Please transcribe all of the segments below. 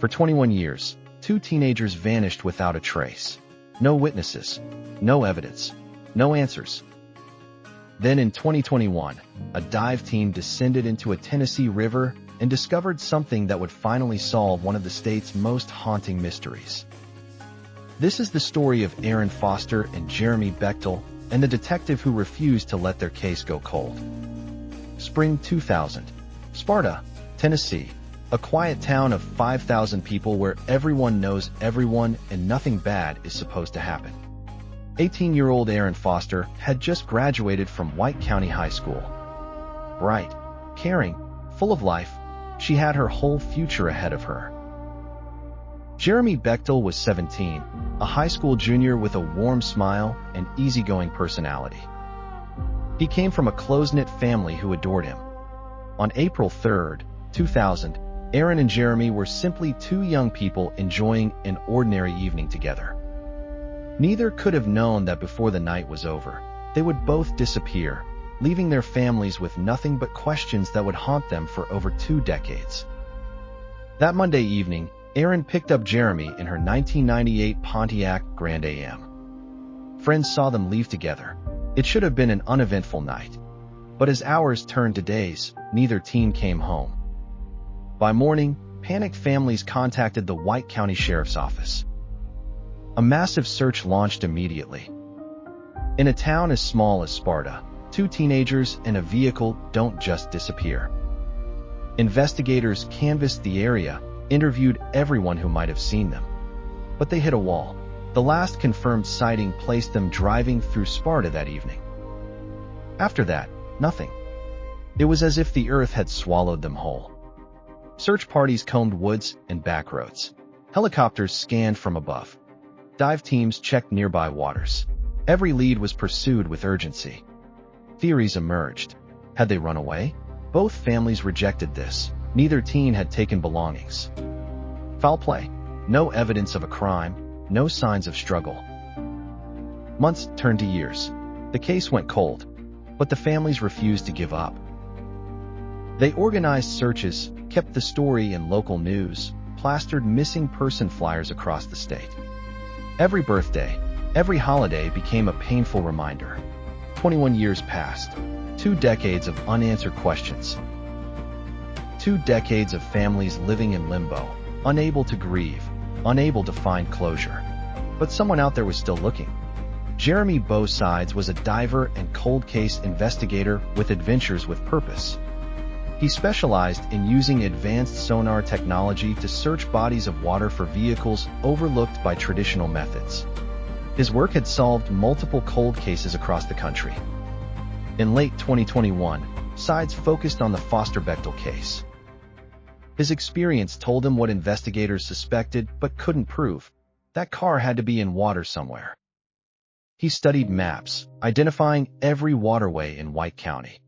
For 21 years, two teenagers vanished without a trace. No witnesses, no evidence, no answers. Then in 2021, a dive team descended into a Tennessee river and discovered something that would finally solve one of the state's most haunting mysteries. This is the story of Erin Foster and Jeremy Bechtel and the detective who refused to let their case go cold. Spring 2000. Sparta, Tennessee, a quiet town of 5,000 people where everyone knows everyone and nothing bad is supposed to happen. 18-year-old Erin Foster had just graduated from White County High School. Bright, caring, full of life, she had her whole future ahead of her. Jeremy Bechtel was 17, a high school junior with a warm smile and easygoing personality. He came from a close-knit family who adored him. On April 3, 2000, Erin and Jeremy were simply two young people enjoying an ordinary evening together. Neither could have known that before the night was over, they would both disappear, leaving their families with nothing but questions that would haunt them for over 2 decades. That Monday evening, Erin picked up Jeremy in her 1998 Pontiac Grand Am. Friends saw them leave together. It should have been an uneventful night. But as hours turned to days, neither teen came home. By morning, panicked families contacted the White County Sheriff's Office. A massive search launched immediately. In a town as small as Sparta, 2 teenagers and a vehicle don't just disappear. Investigators canvassed the area, interviewed everyone who might have seen them. But they hit a wall. The last confirmed sighting placed them driving through Sparta that evening. After that, nothing. It was as if the earth had swallowed them whole. Search parties combed woods and back roads. Helicopters scanned from above. Dive teams checked nearby waters. Every lead was pursued with urgency. Theories emerged. Had they run away? Both families rejected this. Neither teen had taken belongings. Foul play. No evidence of a crime. No signs of struggle. Months turned to years. The case went cold, but the families refused to give up. They organized searches, kept the story in local news, plastered missing person flyers across the state. Every birthday, every holiday became a painful reminder. 21 years passed. 2 decades of unanswered questions. 2 decades of families living in limbo, unable to grieve, unable to find closure. But someone out there was still looking. Jeremy Bechtel was a diver and cold case investigator with adventures with purpose. He specialized in using advanced sonar technology to search bodies of water for vehicles overlooked by traditional methods. His work had solved multiple cold cases across the country. In late 2021, Sides focused on the Foster-Bechtel case. His experience told him what investigators suspected but couldn't prove. That car had to be in water somewhere. He studied maps, identifying every waterway in White County.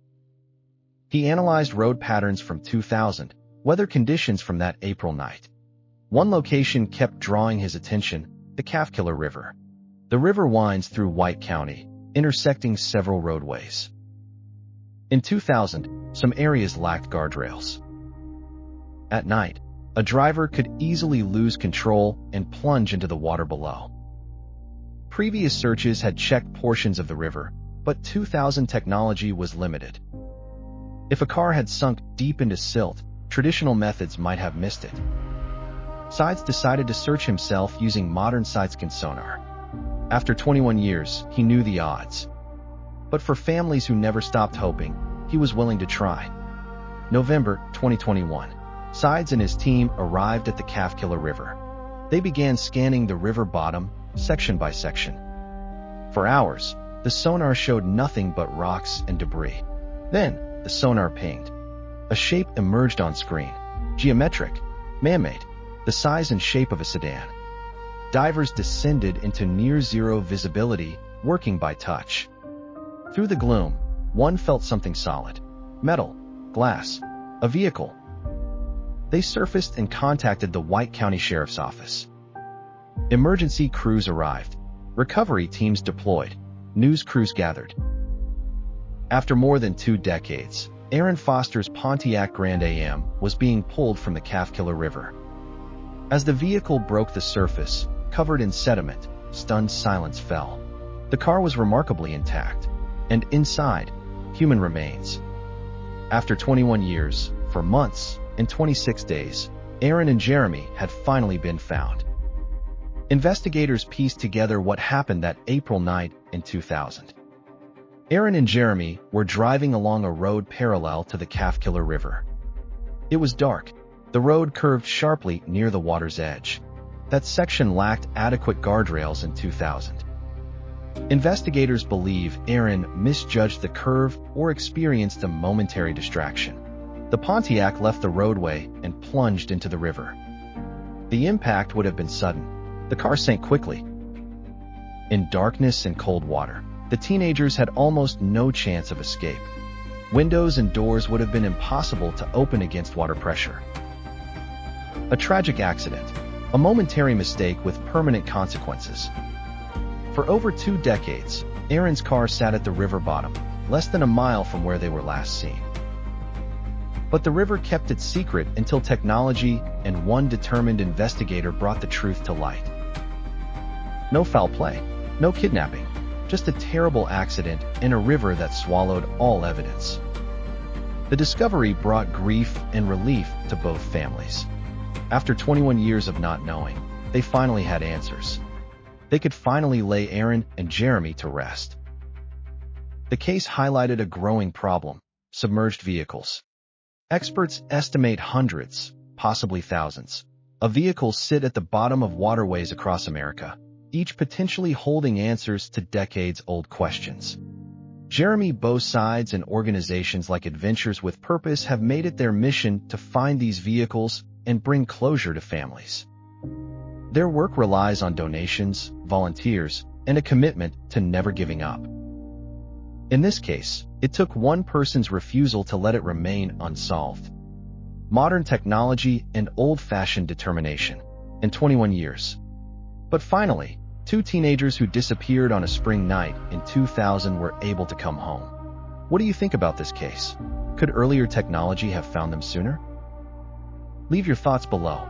He analyzed road patterns from 2000, weather conditions from that April night. One location kept drawing his attention, the Calfkiller River. The river winds through White County, intersecting several roadways. In 2000, some areas lacked guardrails. At night, a driver could easily lose control and plunge into the water below. Previous searches had checked portions of the river, but 2000 technology was limited. If a car had sunk deep into silt, traditional methods might have missed it. Sides decided to search himself using modern side-scan sonar. After 21 years, he knew the odds. But for families who never stopped hoping, he was willing to try. November 2021. Sides and his team arrived at the Calfkiller River. They began scanning the river bottom, section by section. For hours, the sonar showed nothing but rocks and debris. Then, the sonar pinged. A shape emerged on screen. Geometric, man-made, the size and shape of a sedan. Divers descended into near-zero visibility, working by touch. Through the gloom, one felt something solid. Metal, glass, a vehicle. They surfaced and contacted the White County Sheriff's Office. Emergency crews arrived. Recovery teams deployed. News crews gathered. After more than 2 decades, Erin Foster's Pontiac Grand Am was being pulled from the Calfkiller River. As the vehicle broke the surface, covered in sediment, stunned silence fell. The car was remarkably intact, and inside, human remains. After 21 years, for months, and 26 days, Erin and Jeremy had finally been found. Investigators pieced together what happened that April night in 2000. Erin and Jeremy were driving along a road parallel to the Calfkiller River. It was dark. The road curved sharply near the water's edge. That section lacked adequate guardrails in 2000. Investigators believe Erin misjudged the curve or experienced a momentary distraction. The Pontiac left the roadway and plunged into the river. The impact would have been sudden. The car sank quickly. In darkness and cold water, the teenagers had almost no chance of escape. Windows and doors would have been impossible to open against water pressure. A tragic accident, a momentary mistake with permanent consequences. For over 2 decades, Erin's car sat at the river bottom, less than a mile from where they were last seen. But the river kept its secret until technology and one determined investigator brought the truth to light. No foul play, no kidnapping, just a terrible accident in a river that swallowed all evidence. The discovery brought grief and relief to both families. After 21 years of not knowing, they finally had answers. They could finally lay Erin and Jeremy to rest. The case highlighted a growing problem: submerged vehicles. Experts estimate hundreds, possibly thousands, of vehicles sit at the bottom of waterways across America, each potentially holding answers to decades-old questions. Jeremy Bechtel and organizations like Adventures with Purpose have made it their mission to find these vehicles and bring closure to families. Their work relies on donations, volunteers, and a commitment to never giving up. In this case, it took one person's refusal to let it remain unsolved. Modern technology and old-fashioned determination. In 21 years. But finally, 2 teenagers who disappeared on a spring night in 2000 were able to come home. What do you think about this case? Could earlier technology have found them sooner? Leave your thoughts below.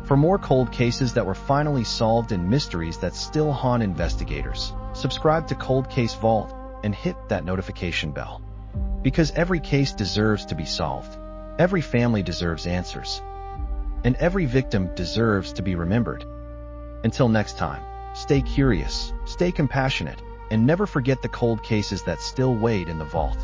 For more cold cases that were finally solved and mysteries that still haunt investigators, subscribe to Cold Case Vault and hit that notification bell. Because every case deserves to be solved. Every family deserves answers. And every victim deserves to be remembered. Until next time, stay curious, stay compassionate, and never forget the cold cases that still wait in the vault.